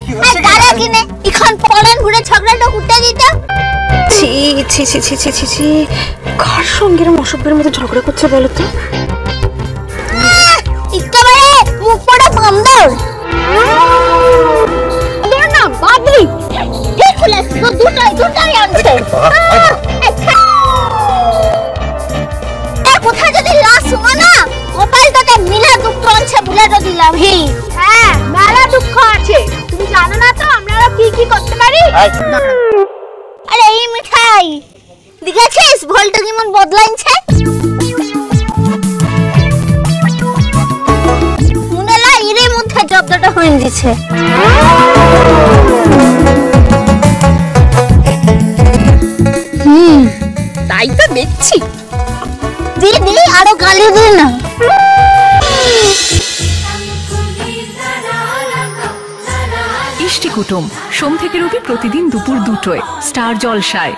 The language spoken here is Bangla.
কি হচ্ছে গালা কিনে এখন পড়ান ঘুরে ঝগড়াটা কুটে দিতা। ছি ছি ছি ছি ছি ছি ছি, কার সঙ্গে এরকম অসভ্যের মতো ঝগড়া করছে বলো তো? একেবারে মুখ পড়া বান্দর। তোর না বাবলি ঠিক খুলে তো দুটাই আনছে। কোথায় যদি লাশ শোনা না কপালটাতে মিলা দুঃখ আছে বলে তো দিলাম। হ্যাঁ মেলা দুঃখ আছে, তুমি জানো না তো আমরা কি কি করতে পারি। আরে এই মিঠাই দেখেছিস ভোলটা কেমন বদলাইছে? মনে লাই এর মধ্যে জব্দটা হয়ে দিছে। তাই তো দেখছি। দিদি আরো গালি দিন না। ইষ্টি কুটুম সোম থেকে রবি প্রতিদিন দুপুর 2টায় স্টার জলসায়।